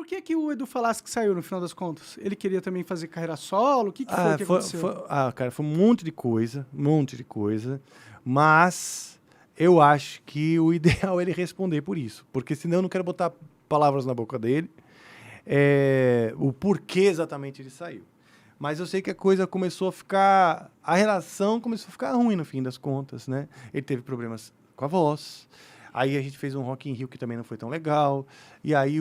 Por que o Edu Falaschi saiu, no final das contas? Ele queria também fazer carreira solo? O que foi que aconteceu? Cara, foi um monte de coisa, mas eu acho que o ideal é ele responder por isso, porque senão eu não quero botar palavras na boca dele, o porquê exatamente ele saiu. Mas eu sei que a coisa começou a ficar... A relação começou a ficar ruim, no fim das contas, né? Ele teve problemas com a voz. Aí a gente fez um Rock in Rio que também não foi tão legal. E aí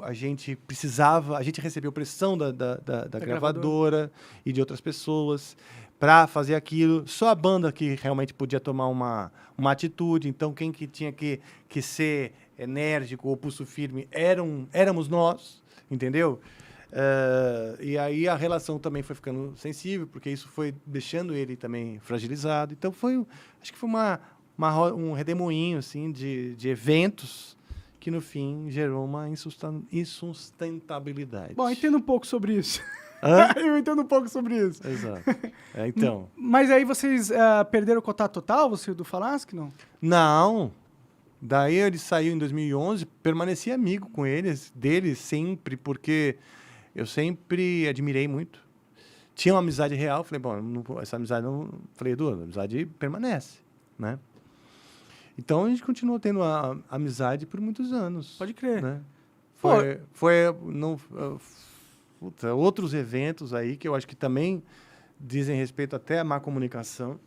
a gente precisava... A gente recebeu pressão da gravadora e de outras pessoas para fazer aquilo. Só a banda que realmente podia tomar uma atitude. Então, quem que tinha que ser enérgico ou pulso firme éramos nós, entendeu? E aí a relação também foi ficando sensível, porque isso foi deixando ele também fragilizado. Então acho que foi um redemoinho assim, de eventos que no fim gerou uma insustentabilidade. Bom, eu entendo um pouco sobre isso. Hã? Eu entendo um pouco sobre isso. Exato. Então. Mas aí vocês perderam o contato total, você e o Edu Falaschi, não? Não. Daí ele saiu em 2011, permaneci amigo com dele sempre, porque eu sempre admirei muito. Tinha uma amizade real, falei, bom, essa amizade não... Falei, Edu, a amizade permanece, né? Então, a gente continuou tendo a amizade por muitos anos. Pode crer. Né? Outros eventos aí, que eu acho que também dizem respeito até à má comunicação,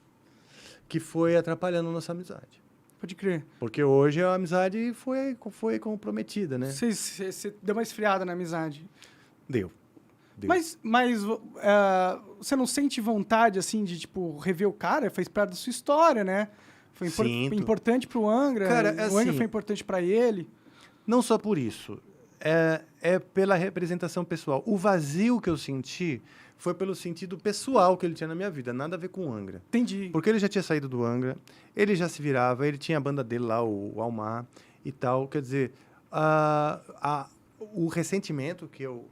que foi atrapalhando a nossa amizade. Pode crer. Porque hoje a amizade foi comprometida, né? Você deu uma esfriada na amizade. Deu. Mas você não sente vontade, assim, de, tipo, rever o cara? Fez parte da sua história, né? Foi importante pro Angra. Cara, o Angra foi importante para ele. Não só por isso. É pela representação pessoal. O vazio que eu senti foi pelo sentido pessoal que ele tinha na minha vida. Nada a ver com o Angra. Entendi. Porque ele já tinha saído do Angra, ele já se virava, ele tinha a banda dele lá, o Almar e tal. Quer dizer, o ressentimento que eu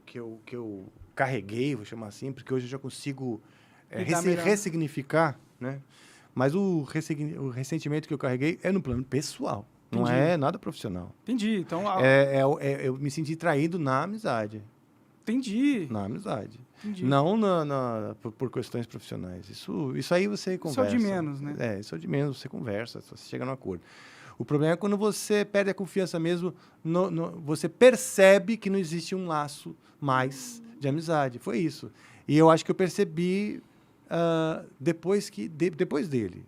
carreguei, vou chamar assim, porque hoje eu já consigo ressignificar, né? Mas o ressentimento que eu carreguei é no plano pessoal. Entendi. Não é nada profissional. Entendi. Então, eu me senti traído na amizade. Entendi. Na amizade. Entendi. Não por questões profissionais. Isso aí você conversa. Isso é o de menos, né? Isso é o de menos, você conversa, você chega num acordo. O problema é quando você perde a confiança mesmo, você percebe que não existe um laço mais de amizade. Foi isso. E eu acho que eu percebi depois dele,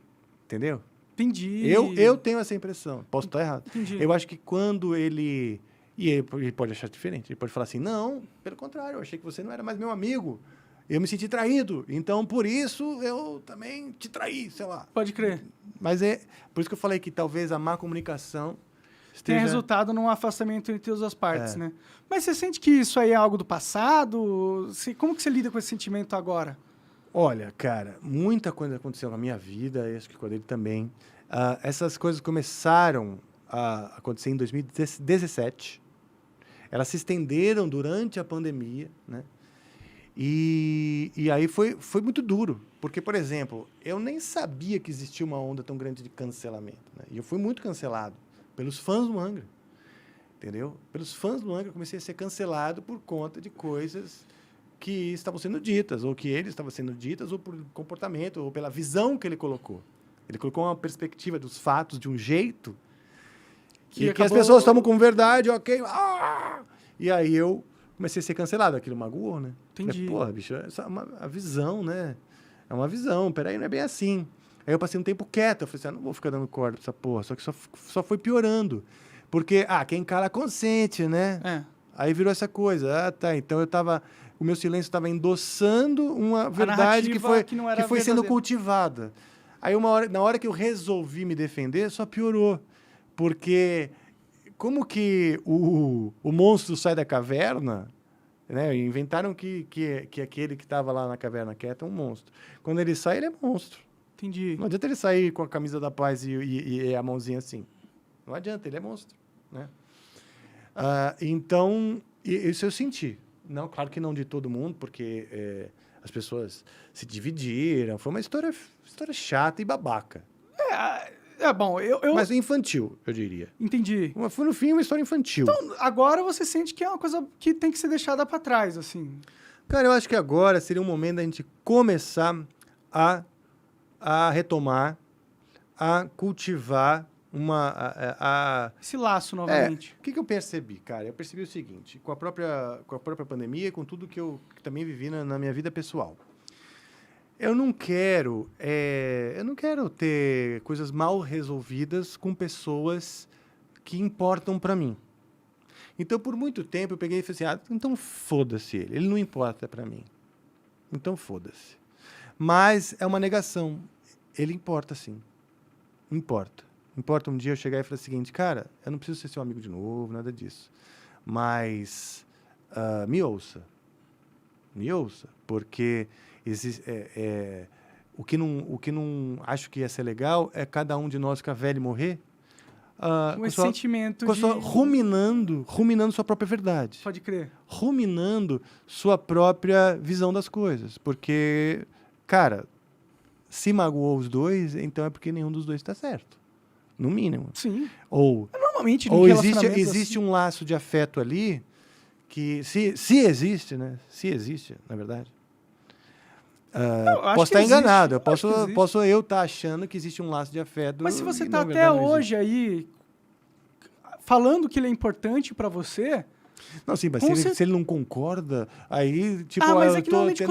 entendeu? Entendi. Eu tenho essa impressão. Posso estar errado. Entendi. Eu acho que quando ele... E ele pode achar diferente. Ele pode falar assim, não, pelo contrário, eu achei que você não era mais meu amigo. Eu me senti traído. Então, por isso, eu também te traí, sei lá. Pode crer. Mas por isso que eu falei que talvez a má comunicação tem resultado num afastamento entre as duas partes, né? Mas você sente que isso aí é algo do passado? Como que você lida com esse sentimento agora? Olha, cara, muita coisa aconteceu na minha vida, acho que com a dele também. Essas coisas começaram a acontecer em 2017. Elas se estenderam durante a pandemia, né? E aí foi muito duro. Porque, por exemplo, eu nem sabia que existia uma onda tão grande de cancelamento. Né? E eu fui muito cancelado pelos fãs do Angra. Entendeu? Pelos fãs do Angra, eu comecei a ser cancelado por conta de coisas que estavam sendo ditas, ou que ele estava sendo ditas, ou por comportamento, ou pela visão que ele colocou. Ele colocou uma perspectiva dos fatos de um jeito que as pessoas tomam como verdade, ok. E aí eu comecei a ser cancelado. Aquilo magoou, né? Entendi. Falei, porra, bicho, essa é a visão, né? É uma visão, peraí, não é bem assim. Aí eu passei um tempo quieto, eu falei assim, não vou ficar dando corda pra essa porra, só que só foi piorando. Porque, quem cala consente, né? Aí virou essa coisa, então o meu silêncio estava endossando uma verdade que foi sendo cultivada. Aí na hora que eu resolvi me defender, só piorou. Porque como que o monstro sai da caverna, né? Inventaram que aquele que estava lá na caverna quieto é um monstro. Quando ele sai, ele é monstro. Entendi. Não adianta ele sair com a camisa da paz e a mãozinha assim. Não adianta, ele é monstro. Né? Então, isso eu senti. Não, claro que não de todo mundo, porque as pessoas se dividiram. Foi uma história chata e babaca. Bom, Mas infantil, eu diria. Entendi. Foi, no fim, uma história infantil. Então, agora você sente que é uma coisa que tem que ser deixada pra trás, assim. Cara, eu acho que agora seria um momento da gente começar a retomar, a cultivar esse laço novamente. O que eu percebi, cara? Eu percebi o seguinte, com a própria pandemia e com tudo que eu também vivi na minha vida pessoal. Eu não quero ter coisas mal resolvidas com pessoas que importam para mim. Então, por muito tempo, eu peguei e falei assim, então foda-se ele não importa para mim. Então, foda-se. Mas é uma negação. Ele importa, sim. Importa. Importa um dia eu chegar e falar o seguinte, cara, eu não preciso ser seu amigo de novo, nada disso. Mas me ouça. Me ouça. Porque o que não acho que ia ser legal é cada um de nós ficar velho e morrer com esse sentimento ruminando sua própria verdade. Pode crer. Ruminando sua própria visão das coisas. Porque, cara, se magoou os dois, então é porque nenhum dos dois está certo. No mínimo. Sim. Normalmente, existe um laço de afeto ali que, se existe, né? Se existe, na verdade. Posso estar enganado. Eu posso estar achando que existe um laço de afeto. Mas se você está até hoje aí falando que ele é importante para você... Não, sim, mas se ele não concorda, aí, tipo... mas é que normalmente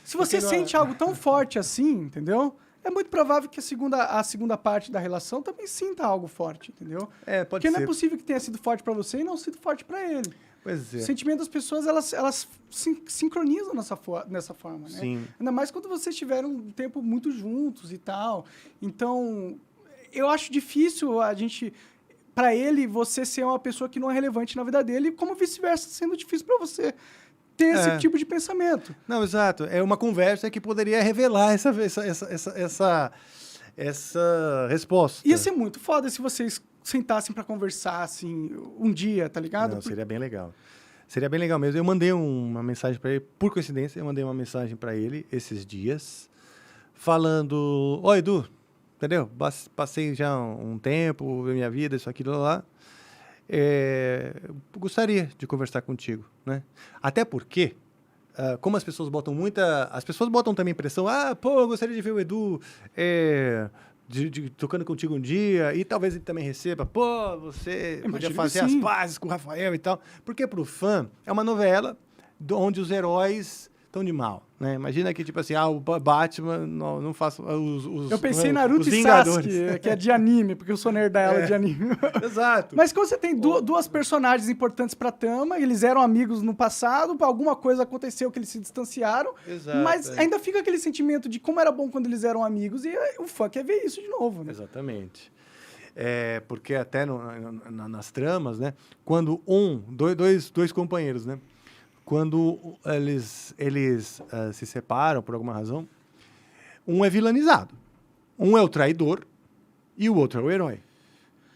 se você sente algo tão forte assim, entendeu? É muito provável que a segunda parte da relação também sinta algo forte, entendeu? Pode Porque ser. não é possível que tenha sido forte para você e não sido forte para ele. Pois é. O sentimento das pessoas, elas se sincronizam nessa forma, né? Sim. Ainda mais quando vocês tiveram um tempo muito juntos e tal. Então, eu acho difícil para ele, você ser uma pessoa que não é relevante na vida dele, como vice-versa, sendo difícil para você ter esse tipo de pensamento. Não, exato. É uma conversa que poderia revelar essa resposta. Ia ser muito foda se vocês sentassem para conversar, assim, um dia, tá ligado? Não, seria bem legal. Seria bem legal mesmo. Eu mandei uma mensagem para ele, por coincidência, eu mandei uma mensagem para ele esses dias, falando, Edu, entendeu? Passei já um tempo, minha vida, isso, aquilo lá. Gostaria de conversar contigo, né? Até porque, como as pessoas botam as pessoas botam também pressão, eu gostaria de ver o Edu tocando contigo um dia, e talvez ele também receba, você podia fazer as pazes com o Rafael e tal, porque pro fã é uma novela onde os heróis estão de mal, né? Imagina que, tipo assim, o Batman não faça eu pensei em Naruto e Sasuke, que é de anime, porque eu sou nerdela de anime. Exato. Mas quando você tem duas personagens importantes pra trama, eles eram amigos no passado, alguma coisa aconteceu que eles se distanciaram, mas ainda fica aquele sentimento de como era bom quando eles eram amigos, e o fã quer ver isso de novo, né? Exatamente. Porque até nas tramas, né? Quando dois companheiros, né? Quando eles se separam por alguma razão, um é vilanizado. Um é o traidor e o outro é o herói.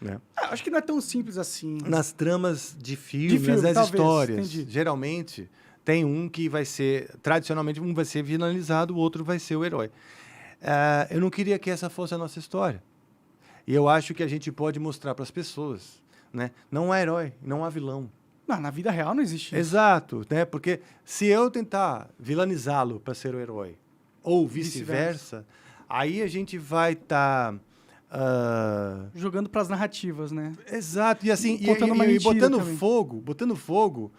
Né? Acho que não é tão simples assim. Nas tramas de filme, nas talvez, histórias, entendi. Geralmente, tem um que vai ser... Tradicionalmente, um vai ser vilanizado, o outro vai ser o herói. Eu não queria que essa fosse a nossa história. E eu acho que a gente pode mostrar para as pessoas, né? Não há herói, não há vilão. Não, na vida real não existe isso. Exato, né? Porque se eu tentar vilanizá-lo para ser o herói, ou vice-versa, aí a gente vai estar... jogando para as narrativas, né? Exato, e assim, e botando fogo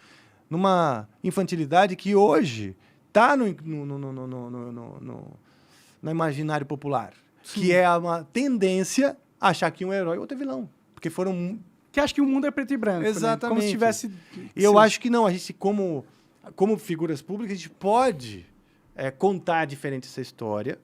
numa infantilidade que hoje está no imaginário popular. Sim. Que é uma tendência a achar que um herói ou outro é vilão. Porque foram... Que acha que o mundo é preto e branco. Exatamente. Né? Como se tivesse... E eu acho que não. A gente, como figuras públicas, a gente pode contar diferente essa história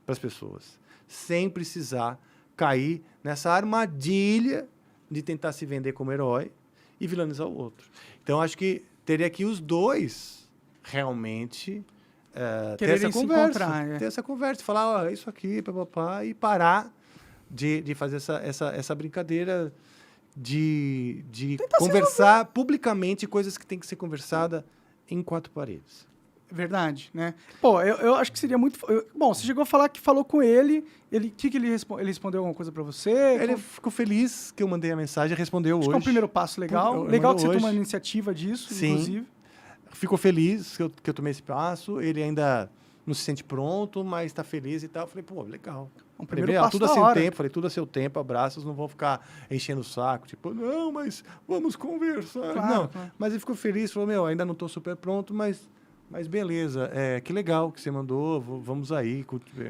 para as pessoas, sem precisar cair nessa armadilha de tentar se vender como herói e vilanizar o outro. Então, acho que teria que os dois realmente ter essa conversa. Ter essa conversa, falar, isso aqui, papapá, e parar de fazer essa brincadeira de conversar publicamente coisas que tem que ser conversada em quatro paredes. Verdade, né? Pô, eu acho que seria muito... Bom, você chegou a falar que falou com ele, ele respondeu alguma coisa pra você? Ele ficou feliz que eu mandei a mensagem, respondeu Acho hoje. que é um primeiro passo legal. Eu Legal que você hoje. toma a iniciativa disso, Sim. inclusive. Ficou feliz que eu tomei esse passo, ele ainda não se sente pronto, mas está feliz e tal. Eu falei, pô, legal. Um primeiro Falei, passo tudo a da seu hora. tempo, falei, tudo a seu tempo, abraços, não vão ficar enchendo o saco, tipo, não, mas vamos conversar. Claro, não, claro. mas ele ficou feliz, falou, ainda não estou super pronto, mas beleza, que legal que você mandou, vamos aí.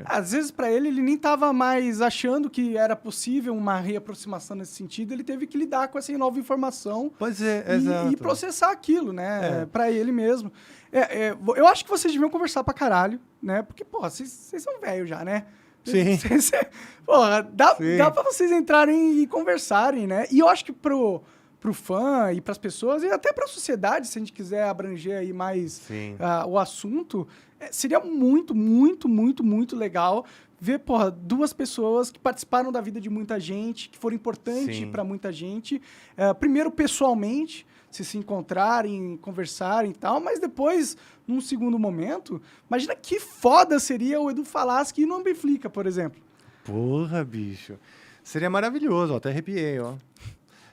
Às vezes, pra ele nem tava mais achando que era possível uma reaproximação nesse sentido, ele teve que lidar com essa nova informação Pois é, e exato. processar aquilo, né? É. Pra ele mesmo. Eu acho que vocês deviam conversar pra caralho, né? Porque, pô, vocês são velhos já, né? Sim. Porra, dá Sim. pra vocês entrarem e conversarem, né? E eu acho que pro fã e pras pessoas, e até pra sociedade, se a gente quiser abranger aí mais Sim. o assunto, seria muito, muito, muito, muito legal ver, porra, duas pessoas que participaram da vida de muita gente, que foram importantes Sim. pra muita gente. Primeiro, pessoalmente, se encontrarem, conversarem e tal, mas depois, num segundo momento, imagina que foda seria o Edu Falaschi no Amplifica, por exemplo. Porra, bicho. Seria maravilhoso, ó, até arrepiei, ó.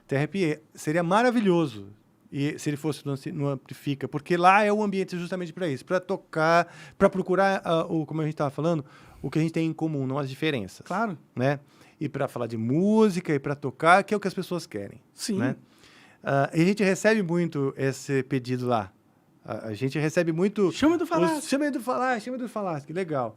Até arrepiei. Seria maravilhoso e se ele fosse no Amplifica, porque lá é o ambiente justamente para isso, para tocar, para procurar, como a gente estava falando, o que a gente tem em comum, não as diferenças. Claro. Né? E para falar de música e para tocar, que é o que as pessoas querem. Sim. Né? E a gente recebe muito esse pedido lá. A gente recebe muito... Chama do Falaschi. Chama do Falaschi, que legal.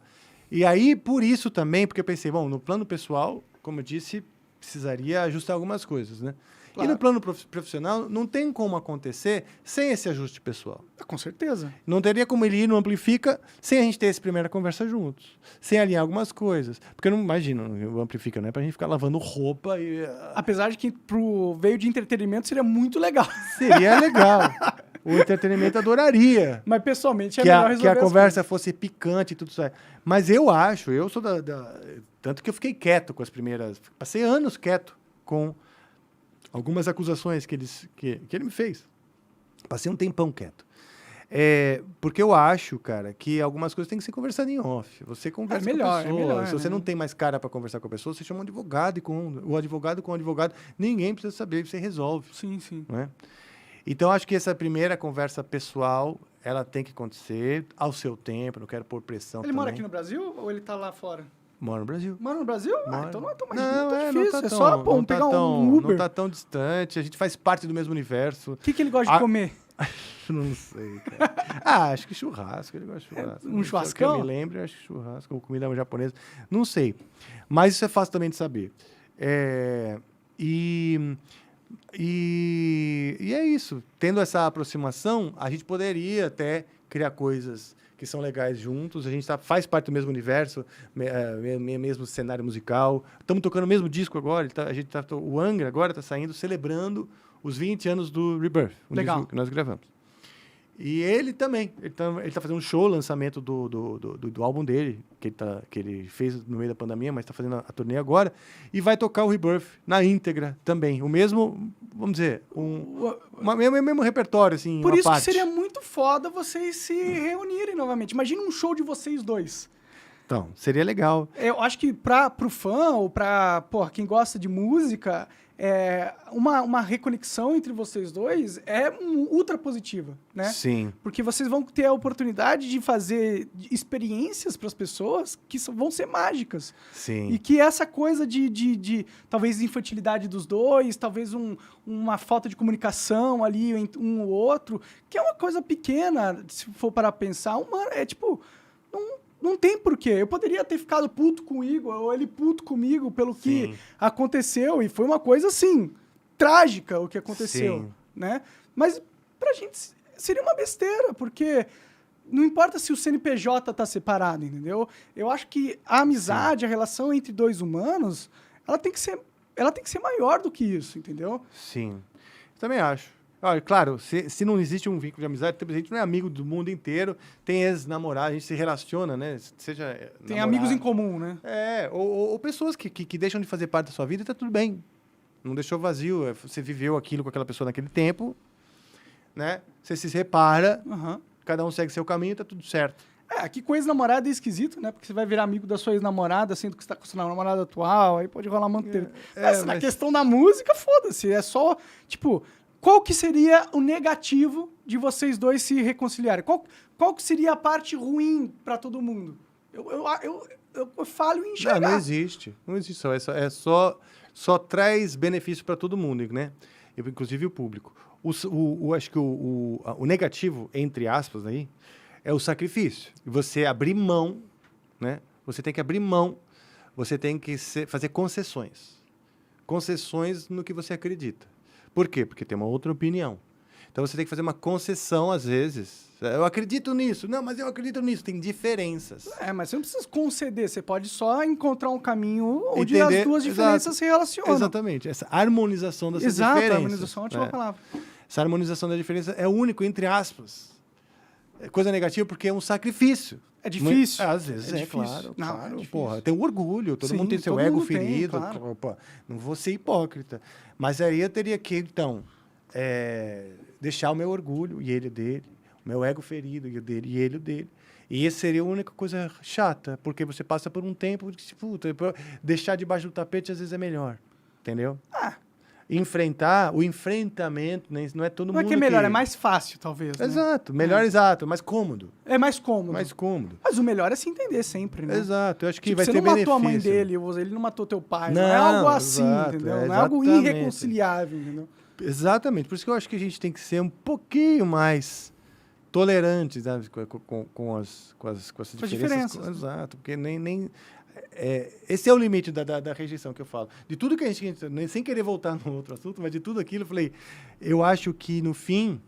E aí, por isso também, porque eu pensei, bom, no plano pessoal, como eu disse, precisaria ajustar algumas coisas, né? Claro. E no plano profissional, não tem como acontecer sem esse ajuste pessoal. Com certeza. Não teria como ele ir no Amplifica sem a gente ter essa primeira conversa juntos. Sem alinhar algumas coisas. Porque eu não imagino, o Amplifica não é pra gente ficar lavando roupa e... Apesar de que pro veio de entretenimento seria muito legal. Seria legal. O entretenimento adoraria. Mas pessoalmente é Que melhor a resolver as conversa fosse picante e tudo isso aí. Mas eu sou tanto que eu fiquei quieto com as primeiras... Passei anos quieto com algumas acusações que ele me fez. Passei um tempão quieto. Porque eu acho, cara, que algumas coisas têm que ser conversadas em off. Você conversa com a pessoa. melhor, Se você né? não tem mais cara para conversar com a pessoa, você chama um advogado e o advogado com o advogado. Ninguém precisa saber, você resolve. Sim, sim. Não é? Então, acho que essa primeira conversa pessoal, ela tem que acontecer ao seu tempo, não quero pôr pressão Ele também. mora aqui no Brasil ou ele tá lá fora? Mora no Brasil. Mora no Brasil? Mora. Então não é tão mais Não, muito não difícil. tá É tão- só não tá pegar tão- um Uber. Não tá tão distante, a gente faz parte do mesmo universo. O que ele gosta de comer? Não sei, cara. acho que churrasco, ele gosta de churrasco. Um Se churrascão? eu me lembro, acho que churrasco, ou comida japonesa. Não sei. Mas isso é fácil também de saber. E é isso. Tendo essa aproximação, a gente poderia até criar coisas que são legais juntos. A gente faz parte do mesmo universo, mesmo cenário musical. Estamos tocando o mesmo disco agora. O Angra agora está saindo, celebrando os 20 anos do Rebirth, Legal. disco que nós gravamos. E ele também. Ele tá fazendo um show, lançamento do álbum dele, que ele fez no meio da pandemia, mas está fazendo a turnê agora. E vai tocar o Rebirth na íntegra também. O mesmo, vamos dizer, mesmo repertório, assim, Por uma isso parte. que seria muito foda vocês se reunirem novamente. Imagina um show de vocês dois. Então, seria legal. Eu acho que pro fã ou pra quem gosta de música, uma reconexão entre vocês dois é ultra positiva, né? Sim. Porque vocês vão ter a oportunidade de fazer experiências para as pessoas que vão ser mágicas. Sim. E que essa coisa de talvez infantilidade dos dois, talvez uma falta de comunicação ali entre um ou outro, que é uma coisa pequena, se for para pensar, não tem porquê. Eu poderia ter ficado puto com o Igor, ou ele puto comigo pelo que Sim. aconteceu, e foi uma coisa, assim, trágica o que aconteceu, Sim. né? Mas pra gente seria uma besteira, porque não importa se o CNPJ tá separado, entendeu? Eu acho que a amizade, a relação entre dois humanos, ela tem que ser maior do que isso, entendeu? Sim. Também acho. Olha, claro, se não existe um vínculo de amizade, a gente não é amigo do mundo inteiro, tem ex-namorado, a gente se relaciona, né? Seja Tem namorado. amigos em comum, né? Ou pessoas que deixam de fazer parte da sua vida e tá tudo bem. Não deixou vazio, você viveu aquilo com aquela pessoa naquele tempo, né? Você se separa, Aham. cada um segue seu caminho, tá tudo certo. Que com ex-namorada é esquisito, né? Porque você vai virar amigo da sua ex-namorada, sendo que você tá com sua namorada atual, aí pode rolar muito tempo. Na questão da música, foda-se. É só, tipo, qual que seria o negativo de vocês dois se reconciliarem? Qual que seria a parte ruim pra todo mundo? Eu falho em enxergar. Não existe. Não existe só traz benefício para todo mundo, né? Inclusive o público. Acho que o negativo, entre aspas, aí, é o sacrifício. Você abrir mão, né? Você tem que abrir mão, você tem que fazer concessões. Concessões no que você acredita. Por quê? Porque tem uma outra opinião. Então você tem que fazer uma concessão, às vezes. Eu acredito nisso. Não, mas eu acredito nisso. Tem diferenças. Mas você não precisa conceder. Você pode só encontrar um caminho onde as duas diferenças se relacionam. Exatamente. Essa harmonização dessas diferenças. Exato, a harmonização é uma ótima palavra. Essa harmonização da diferença é o único, entre aspas. É coisa negativa porque é um sacrifício. É difícil. Às vezes é difícil. Claro. Porra, tem o orgulho. Todo mundo tem seu ego ferido. Claro. Opa, não vou ser hipócrita. Mas aí eu teria que, então... deixar o meu orgulho e ele o dele, o meu ego ferido e o dele e ele o dele. E essa seria a única coisa chata, porque você passa por um tempo de deixar debaixo do tapete às vezes é melhor, entendeu? O enfrentamento, né? Não é todo mundo. Não é que é melhor, é mais fácil, talvez. Né? Exato, melhor, exato, mais cômodo. É mais cômodo. Mais cômodo. Mas o melhor é se entender sempre, né? Exato, eu acho que tipo, vai ter benefício. Você não matou a mãe dele, ele não matou teu pai. Não é algo assim, entendeu? Não é algo irreconciliável, entendeu? Exatamente, por isso que eu acho que a gente tem que ser um pouquinho mais tolerantes, né, com essas diferenças. Exato, porque esse é o limite da rejeição que eu falo. De tudo que a gente, sem querer voltar no outro assunto, mas de tudo aquilo, eu falei, eu acho que no fim,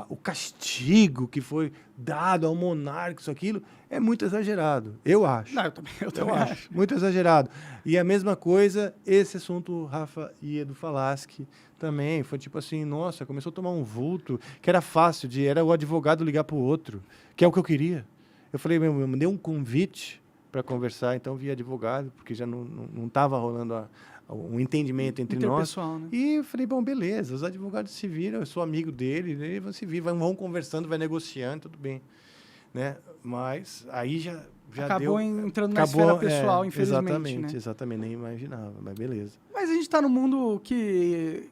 o castigo que foi dado ao monarca, isso, aquilo, é muito exagerado. Eu acho. Não, eu também acho. Muito exagerado. E a mesma coisa, esse assunto, Rafa e Edu Falaschi também, foi tipo assim, nossa, começou a tomar um vulto, que era fácil, era o advogado ligar para o outro, que é o que eu queria. Eu falei, eu mandei um convite para conversar, então via advogado, porque já não estava rolando um entendimento entre nós. Né? E eu falei, bom, beleza, os advogados se viram, eu sou amigo dele, vão se vir, vão conversando, vai negociando, tudo bem. Né? Mas aí já acabou entrando na esfera pessoal, infelizmente. Exatamente, nem imaginava, mas beleza. Mas a gente está num mundo que,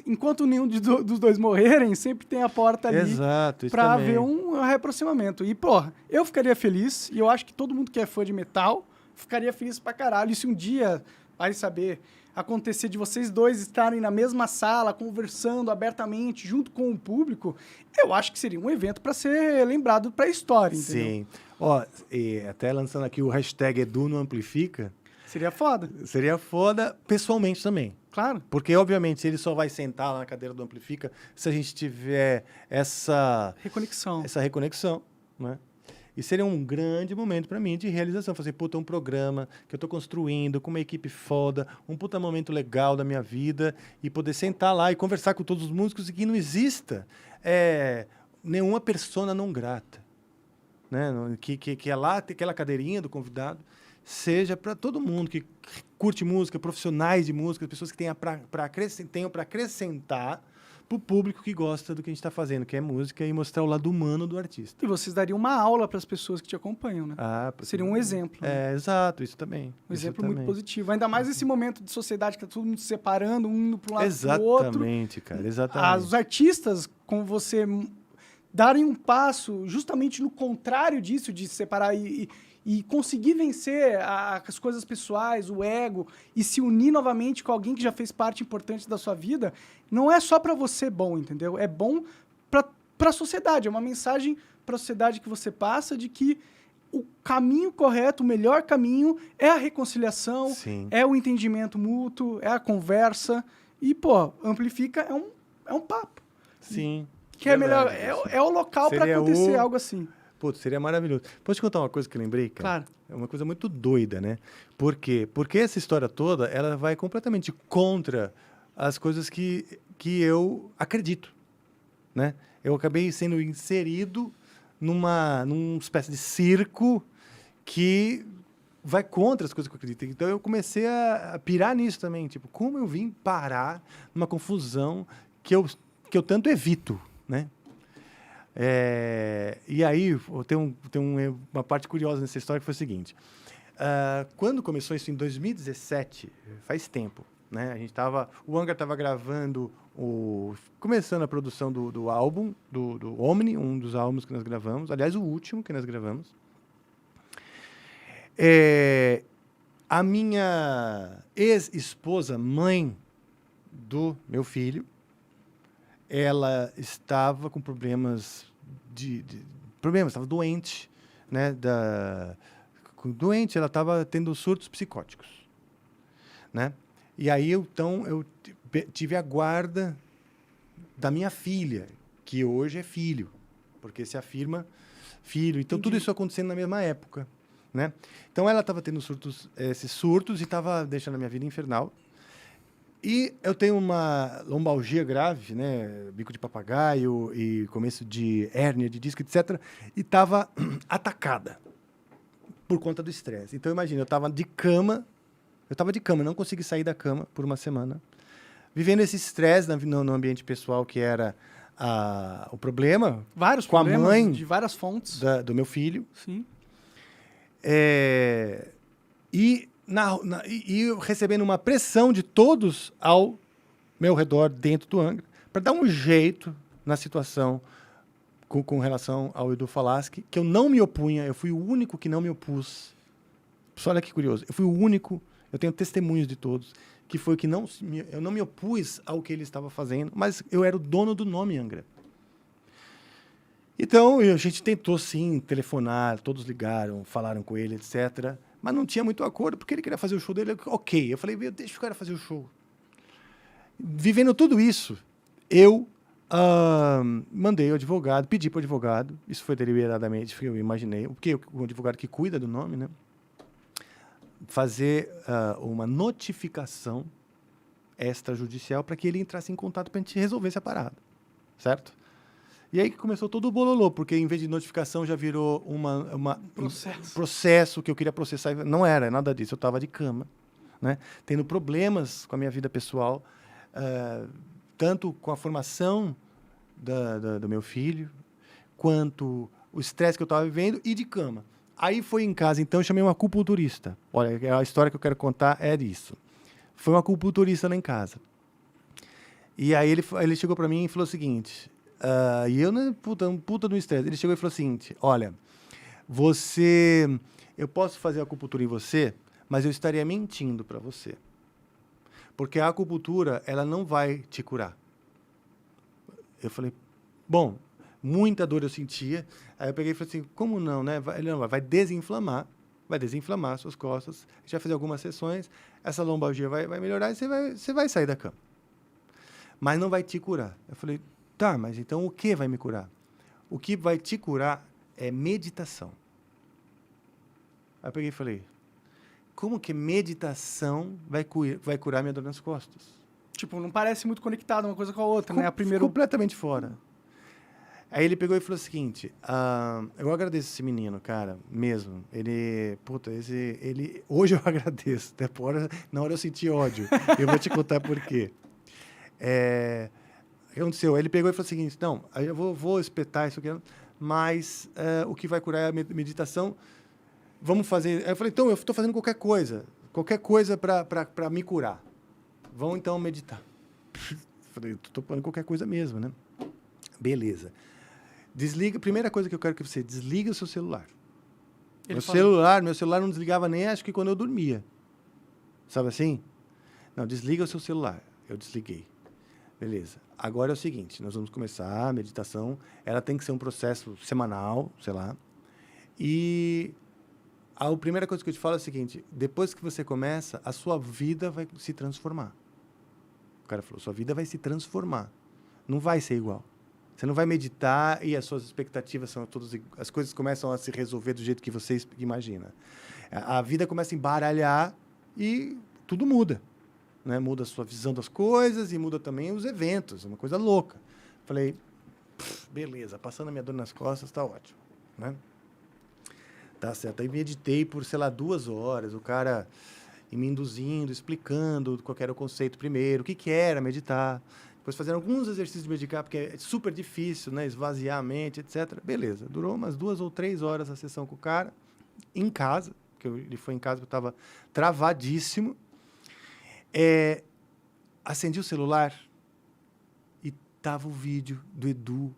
enquanto nenhum dos dois morrerem, sempre tem a porta ali para haver um reaproximamento. E, porra, eu ficaria feliz, e eu acho que todo mundo que é fã de metal ficaria feliz pra caralho. E se um dia, vai saber, acontecer de vocês dois estarem na mesma sala, conversando abertamente, junto com o público, eu acho que seria um evento para ser lembrado para a história, entendeu? Sim. Ó, e até lançando aqui o hashtag Edu não amplifica. Seria foda. Seria foda pessoalmente também. Claro. Porque, obviamente, ele só vai sentar lá na cadeira do Amplifica se a gente tiver essa reconexão, né? E seria um grande momento para mim de realização. Fazer, puta, um programa que eu estou construindo com uma equipe foda, um puta momento legal da minha vida e poder sentar lá e conversar com todos os músicos e que não exista nenhuma persona não grata. Né? Que é lá, aquela cadeirinha do convidado, seja para todo mundo que curte música, profissionais de música, pessoas que tenham para acrescentar para o público que gosta do que a gente está fazendo, que é música, e mostrar o lado humano do artista. E vocês dariam uma aula para as pessoas que te acompanham, né? Seria um exemplo. Né? Exato, isso também. Um exemplo muito positivo. Ainda mais nesse momento de sociedade que está todo mundo se separando, um indo para um lado para o outro. Exatamente, cara, exatamente. Os artistas, como você darem um passo justamente no contrário disso, de se separar e conseguir vencer as coisas pessoais, o ego, e se unir novamente com alguém que já fez parte importante da sua vida, não é só para você bom, entendeu? É bom para a sociedade, é uma mensagem para a sociedade que você passa de que o caminho correto, o melhor caminho é a reconciliação, Sim. É o entendimento mútuo, é a conversa, e, pô, Amplifica é um papo. Sim. Que verdade, é melhor, é o local para acontecer algo assim. Putz, seria maravilhoso. Posso te contar uma coisa que eu lembrei, cara? Claro. É uma coisa muito doida, né? Por quê? Porque essa história toda, ela vai completamente contra as coisas que eu acredito, né? Eu acabei sendo inserido numa espécie de circo que vai contra as coisas que eu acredito. Então, eu comecei a pirar nisso também. Tipo, como eu vim parar numa confusão que eu tanto evito, né? E aí, tem uma parte curiosa nessa história que foi o seguinte. Quando começou isso em 2017, faz tempo, né? O Angra estava gravando, começando a produção do álbum, do Omni, um dos álbuns que nós gravamos. Aliás, o último que nós gravamos. A minha ex-esposa, mãe do meu filho, ela estava com problemas estava doente, né? Doente, ela estava tendo surtos psicóticos, né? E aí, então, eu tive a guarda da minha filha, que hoje é filho, porque se afirma filho. Então, tudo isso acontecendo na mesma época, né? Então, ela estava tendo esses surtos e estava deixando a minha vida infernal. E eu tenho uma lombalgia grave, né? Bico de papagaio e começo de hérnia de disco, etc. E estava atacada por conta do estresse. Então, imagina, eu estava de cama, não consegui sair da cama por uma semana, vivendo esse estresse no ambiente pessoal, que era o problema. Vários com problemas, a mãe de várias fontes. do meu filho. Sim. E recebendo uma pressão de todos ao meu redor, dentro do Angra, para dar um jeito na situação com relação ao Edu Falaschi, que eu não me opunha, eu fui o único que não me opus. Só olha que curioso, eu fui o único, eu tenho testemunhos de todos, que foi que eu não me opus ao que ele estava fazendo, mas eu era o dono do nome Angra. Então, a gente tentou, sim, telefonar, todos ligaram, falaram com ele, etc., mas não tinha muito acordo, porque ele queria fazer o show dele. Ok, eu falei, deixa o cara fazer o show. Vivendo tudo isso, eu mandei o advogado, pedi para o advogado, isso foi deliberadamente, eu imaginei, porque o advogado que cuida do nome, né, fazer uma notificação extrajudicial para que ele entrasse em contato para a gente resolver essa parada, certo? E aí que começou todo o bololô, porque em vez de notificação já virou um processo que eu queria processar. Não era nada disso, eu estava de cama, né? Tendo problemas com a minha vida pessoal, tanto com a formação do meu filho, quanto o estresse que eu estava vivendo e de cama. Aí foi em casa, então eu chamei uma acupunturista. Olha, a história que eu quero contar é disso. Foi uma acupunturista lá em casa. E aí ele chegou para mim e falou o seguinte... e eu, né, puta do estresse. Ele chegou e falou o seguinte: olha, eu posso fazer acupuntura em você, mas eu estaria mentindo para você. Porque a acupuntura, ela não vai te curar. Eu falei, bom, muita dor eu sentia. Aí eu peguei e falei assim, como não, né? Ele não vai desinflamar suas costas. A gente vai fazer algumas sessões, essa lombalgia vai melhorar e você vai sair da cama. Mas não vai te curar. Eu falei, tá, mas então o que vai me curar? O que vai te curar é meditação. Aí eu peguei e falei, como que meditação vai curar minha dor nas costas? Tipo, não parece muito conectado uma coisa com a outra, né? Completamente fora. Aí ele pegou e falou o seguinte, eu agradeço esse menino, cara, mesmo. Hoje eu agradeço, até na hora eu senti ódio. Eu vou te contar por quê. O que aconteceu? Ele pegou e falou o seguinte, não, aí eu vou espetar isso aqui, mas o que vai curar é a meditação. Vamos fazer... Aí eu falei, então, eu estou fazendo qualquer coisa para me curar. Vamos, então, meditar. Falei, estou falando qualquer coisa mesmo, né? Beleza. Desliga, primeira coisa que eu quero que você desliga o seu celular. Meu celular não desligava nem, acho que quando eu dormia. Sabe assim? Não, desliga o seu celular. Eu desliguei. Beleza. Agora é o seguinte, nós vamos começar a meditação. Ela tem que ser um processo semanal, sei lá. E a primeira coisa que eu te falo é o seguinte, depois que você começa, a sua vida vai se transformar. O cara falou, sua vida vai se transformar. Não vai ser igual. Você não vai meditar e as suas expectativas são todas... As coisas começam a se resolver do jeito que você imagina. A vida começa a embaralhar e tudo muda. Né? Muda a sua visão das coisas e muda também os eventos. É uma coisa louca. Falei, beleza, passando a minha dor nas costas, tá ótimo. Né? Tá certo. Aí meditei por, 2 horas. O cara me induzindo, explicando qual era o conceito primeiro, o que era meditar. depois fazendo alguns exercícios de medicar, porque é super difícil, né? Esvaziar a mente, etc. Beleza, durou umas 2 ou 3 horas a sessão com o cara, em casa, porque ele foi em casa que eu estava travadíssimo. Acendi o celular e tava o vídeo do Edu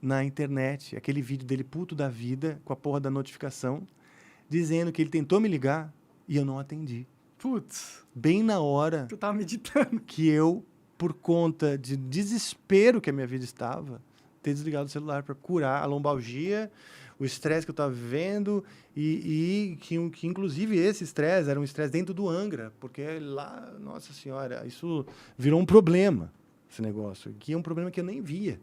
na internet, aquele vídeo dele puto da vida, com a porra da notificação, dizendo que ele tentou me ligar e eu não atendi. Putz, Bem na hora tu tava meditando. que eu, por conta de desespero que a minha vida estava, ter desligado o celular para curar a lombalgia, o estresse que eu estava vivendo e que inclusive esse estresse era um estresse dentro do Angra, porque lá, nossa senhora, isso virou um problema, esse negócio, que é um problema que eu nem via.